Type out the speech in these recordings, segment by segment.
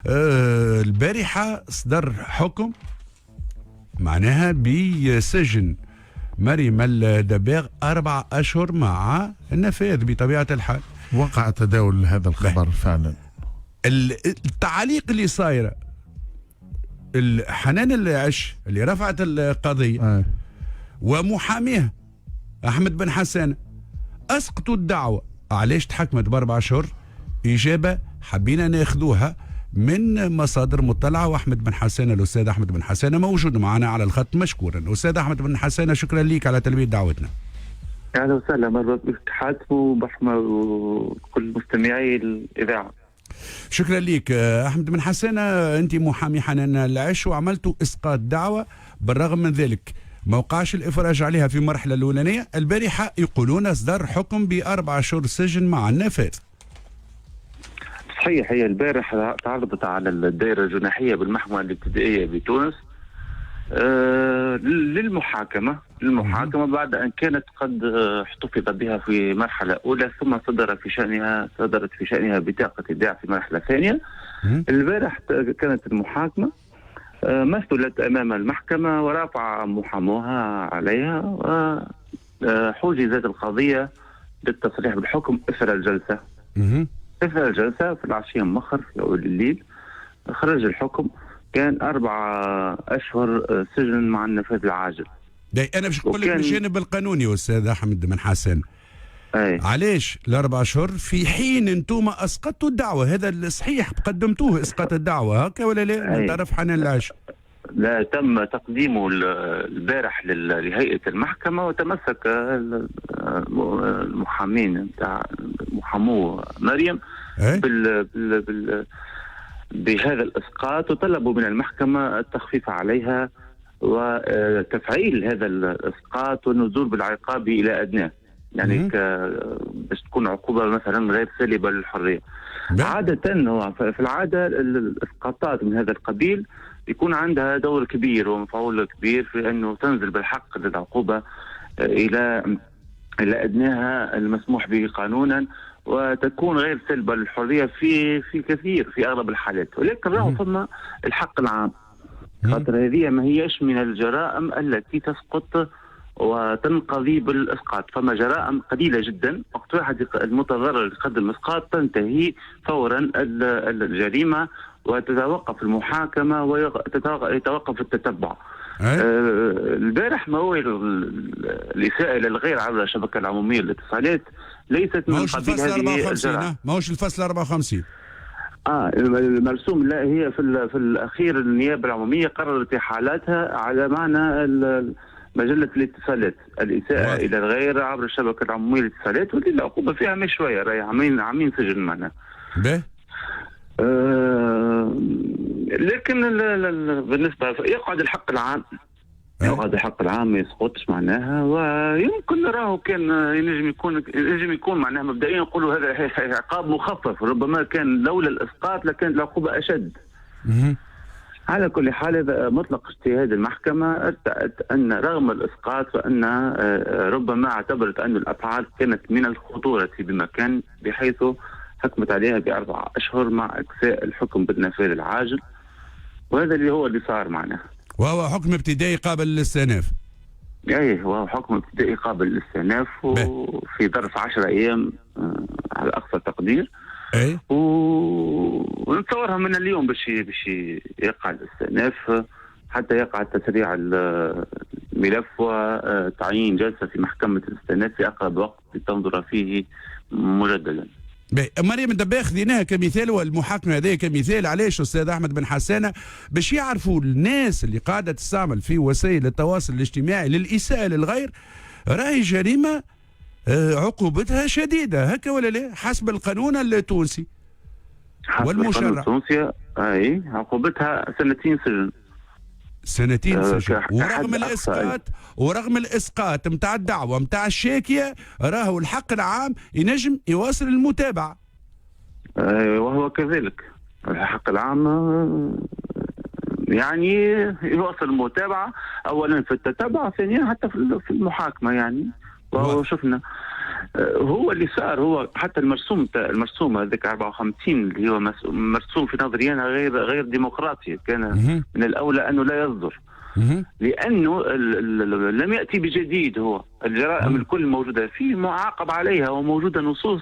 البارحة صدر حكم معناها بسجن مريم الدباغ 4 أشهر مع النفاذ بطبيعة الحال. وقع تداول هذا الخبر فعلا. التعليق اللي صايرة حنان العش اللي رفعت القضية ومحاميها أحمد بن حسان أسقطوا الدعوة. علاش تحكمت ب4 أشهر؟ إجابة حبينا ناخذوها من مصادر مطلعة، وأحمد بن حسان الأستاذ أحمد بن حسان موجود معنا على الخط مشكورا. أستاذ أحمد بن حسان شكرا لك على تلبية دعوتنا. أهلا وسهلا، مرحبا بك حاتم وبرحمة وكل مستمعي الإذاعة. شكرا لك أحمد بن حسان، أنت محامي حنان العش وعملتوا إسقاط دعوة، بالرغم من ذلك ما وقعش الإفراج عليها في المرحلة الأولانية. البارحة يقولون أصدر حكم ب4 أشهر سجن مع النفاذ. صحيح، هي البارح تعرضت على الدائرة الجناحية بالمحكمة الابتدائية بتونس للمحاكمة بعد أن كانت قد احتفظ بها في مرحلة أولى، ثم صدرت في شأنها بطاقة إيداع في مرحلة ثانية. البارح كانت المحاكمة مثلت أمام المحكمة ورافع محاموها عليها، وحوجزت القضية للتصريح بالحكم إثر الجلسة. في العشية مخر في أول الليل خرج الحكم، كان 4 أشهر سجن مع النفاذ العاجل. أنا باش نقول لك من الجانب القانوني أستاذ أحمد بن حسان، علاش ال4 أشهر في حين انتم اسقطتوا الدعوه؟ هذا صحيح قدمتوه اسقاط الدعوه هكا ولا لا؟ من طرف حنان العش؟ لا، تم تقديمه البارح لهيئه المحكمه، وتمسك المحامين نتاع محامو مريم بهذا الاسقاط، وطلبوا من المحكمه التخفيف عليها وتفعيل هذا الاسقاط والنزول بالعقاب الى ادناه، يعني باش تكون عقوبه مثلا غير سالبه للحريه. عاده هو في العاده الاسقاطات من هذا القبيل يكون عندها دور كبير ومفعول كبير في انه تنزل بالحق للعقوبه الى ادناها المسموح به قانونا، وتكون غير سلبه للحريه في اغلب الحالات. ولكن راهو ثم الحق العام، خاطر هذه ما هيش من الجرائم التي تسقط وتنقضي بالاسقاط. فما جرائم قليله جدا وقت واحد المتضرر يقدم اسقاط تنتهي فورا الجريمه وتتوقف المحاكمه ويتوقف التتبع. البارح موال الاساءه الى الغير عبر الشبكه العموميه للاتصالات ليست من قبيل هذه الجرائم. ماهوش الفصل 54. المرسوم، لا، هي في الاخير النيابه العموميه قررت احالتها على معنى مجله الاتصالات، الاساءه الى الغير عبر الشبكه العموميه للاتصالات، واللي العقوبه فيها مش شويه، راهي عامين سجن معنا. لكن بالنسبه يقعد الحق العام، الحق العام ما يسقطش معناها، ويمكن راهو كان ينجم يكون معناها مبدئيا نقولوا هذا عقاب مخفف، ربما كان لولا الاسقاط لكانت العقوبه اشد. على كل حال هذا مطلق اجتهاد المحكمة أن رغم الإسقاط فأن ربما اعتبرت أن الأفعال كانت من الخطورة بمكان، بحيث حكمت عليها ب4 أشهر مع إكفاء الحكم بالنفاذ العاجل، وهذا اللي صار معناها. وهو حكم ابتدائي قابل للاستئناف. هو حكم ابتدائي قابل للاستئناف وفي ظرف 10 أيام على أقصى تقدير. ونتصورها من اليوم باش يقع الاستئناف حتى يقع تسريع الملف وتعيين جلسه في محكمه الاستئناف في اقرب وقت لتنظر فيه مجددا. مريم الدباغ خذيناها كمثال، والمحاكمه هذه كمثال. علاش استاذ احمد بن حسانه؟ باش يعرفوا الناس اللي قاعده تستعمل في وسائل التواصل الاجتماعي للاساءه للغير راهي جريمه عقوبتها شديدة، هكا ولا لا؟ حسب القانون التونسي والمشرع. القانون التونسي عقوبتها 2 سجن. 2 سجن. ورغم الاسقاط نتاع الدعوه نتاع الشاكيه، راهو الحق العام ينجم يواصل المتابعه. وهو كذلك الحق العام يعني يواصل المتابعه، اولا في التتبع، ثانيا حتى في المحاكمه يعني. وشفنا هو اللي صار، هو حتى المرسوم هذاك 54 اللي هو مرسوم في نظري انا غير ديمقراطي، كان من الاولى انه لا يصدر، لانه لم ياتي بجديد. هو الجرائم الكل موجوده فيه، معاقب عليها، وموجوده نصوص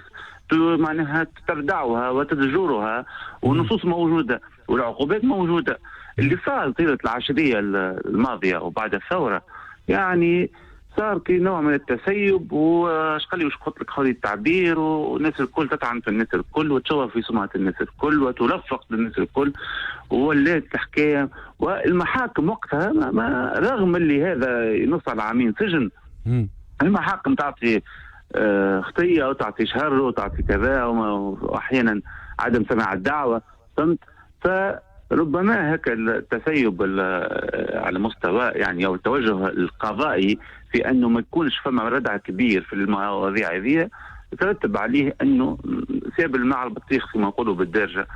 معناها تردعها وتدجرها، ونصوص موجوده والعقوبات موجوده. اللي صار طيله العشريه الماضيه وبعد الثوره يعني صار كي نوع من التسيب، واش قال لي واش قلت لك حريه التعبير، والناس الكل تطعن في الناس الكل وتشوه في سمعه الناس الكل وتلفق للناس الكل، وولات الحكايه. والمحاكم وقتها ما رغم اللي هذا ينص على عامين سجن، المحاكم تعطي خطيه وتعطي شهر وتعطي كذا، واحيانا عدم سماع الدعوه، فهمت؟ فربما هكا التسيب على مستوى يعني او التوجه القضائي في انه ما يكونش فما ردع كبير في المواضيع هذه، يترتب عليه انه ساب الماء على البطيخ كما نقولوا بالدارجه.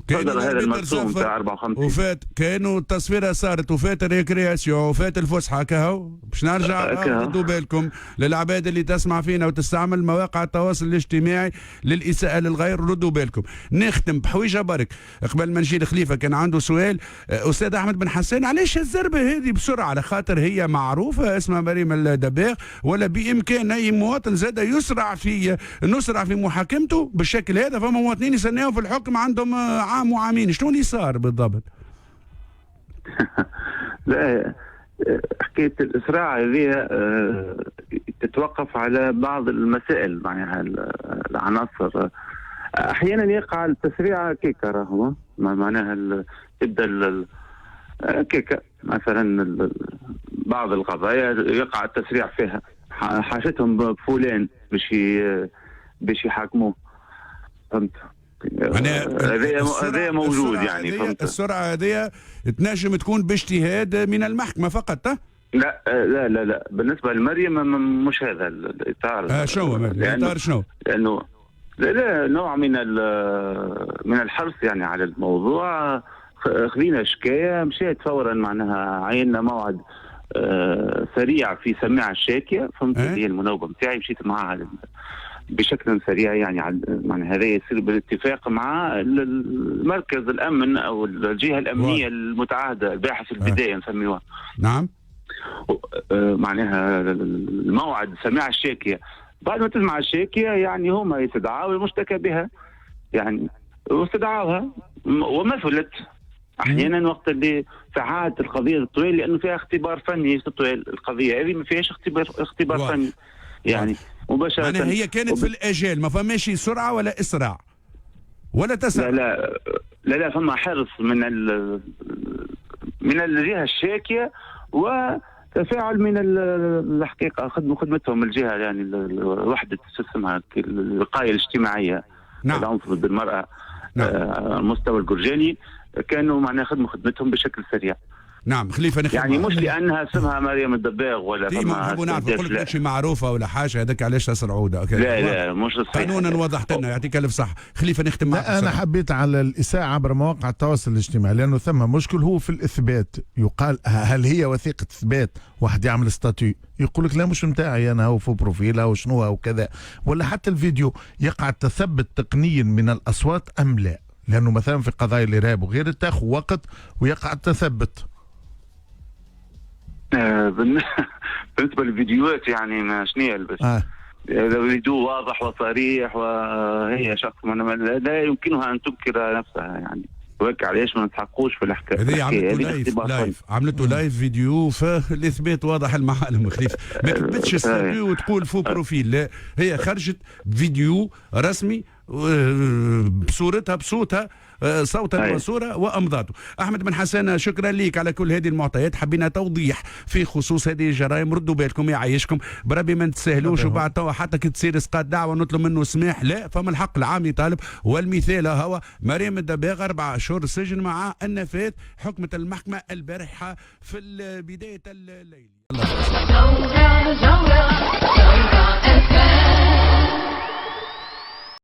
كانوا هذا المرسوم تاع 54 وفات، كانوا التصفيره صارت، وفات الريكرياسيون، وفات الفسحه، كهو باش نرجع ردوا بالكم للعباد اللي تسمع فينا وتستعمل مواقع التواصل الاجتماعي للاساءه للغير، ردوا بالكم. نختم بحويجه برك قبل ما نجي لخليفه، كان عنده سؤال استاذ احمد بن حسان، علاش الزربه هذه بسرعه؟ على خاطر هي معروفه اسمها مريم الدباغ، ولا بامكان اي مواطن زاد نسرع في محاكمته بالشكل هذا؟ فما مواطنين يستناو في الحكم عندهم عام وعامين، شلون اللي صار بالضبط؟ لا، حكاية الإسراع هذه تتوقف على بعض المسائل، معناها العناصر. أحيانا يقع التسريع كيكا، راهو معناها تبدا كيكا مثلا بعض القضايا يقع التسريع فيها، حاجتهم بفلان باش يحاكموه، فهمت؟ هذا موجود يعني، فهمت؟ السرعه هذه تنجم تكون باجتهاد من المحكمه فقط؟ لا لا لا لا، بالنسبه لمريم مش هذا الاطار. شنو الاطار؟ شنو؟ لانه لا نوع من الحرص يعني على الموضوع. خذينا شكايه، مشيت فورا معناها عيننا موعد سريع في سماع الشاكيه، فهمت؟ هي المناوبه نتاعي، مشيت معها بشكل سريع يعني معناها هذا يصير بالاتفاق مع المركز الامن او الجهه الامنيه المتعهده، الباحث البدايه نسميوها. نعم. معناها الموعد سماع الشاكيه، بعد ما تسمع الشاكيه يعني هما يستدعوا المشتكى بها، يعني واستدعوها ومثلت احيانا وقت اللي ساعات القضيه طويل، لانه فيها اختبار فني طويل. القضيه هذه ما فيهاش اختبار فني يعني مباشرة. يعني هي كانت في الأجال، ما فماش سرعة ولا إسراع ولا تسرع؟ لا فما حرص من الجهة الشاكية، وتفاعل من الحقيقة خدمتهم الجهة يعني وحدة اسمها الوقاية الاجتماعية. نعم. العنف ضد المرأة. نعم. المستوى الجرجاني كانوا معناها خدمتهم بشكل سريع. نعم. خليفه نخدم يعني مش لانها اسمها مريم الدباغ ولا فما نحبوا نعرف، نقول لك شيء معروفه ولا حاجه، هذاك علاش تسرع عوده. لا مش صحيح، قانونا وضحت لنا، يعطيك الف صح. خليفه نختم معك. انا حبيت على الاساءه عبر مواقع التواصل الاجتماعي، لانه ثم مشكل هو في الاثبات. يقال هل هي وثيقه اثبات؟ واحد يعمل ستاتيو يقول لك لا مش نتاعي انا، هو في بروفيل او شنو او كذا، ولا حتى الفيديو يقع التثبت تقنيا من الاصوات ام لا؟ لانه مثلا في قضايا الارهاب وغيره تاخذ وقت ويقع التثبت. بالنسبه للفيديوهات يعني ما شنيا بس الفيديو واضح وصريح، وهي شخص لا يمكنها ان تنكر نفسها يعني، وهيك علاش ما نتحقوش في الحكايه. هذه عملته لايف فيديو، فالاثبات واضح المعالم. خليفه ما كتبتش ستاتيو وتقول فو بروفيل، لا هي خرجت فيديو رسمي بصورتها بصوتها، صوتا وصورة وأمضاته. أحمد بن حسان، شكرا ليك على كل هذه المعطيات. حبينا توضيح في خصوص هذه الجرائم، ردوا بالكم يعيشكم بربي ما تسهلوش. وبعد توا حتى كي تصير اسقاط دعوة نطلب منه سماح، لا فما الحق العام يطالب. والمثال هو مريم الدباغ 4 أشهر سجن مع النفاذ، حكمت المحكمة البارحة في بداية الليل.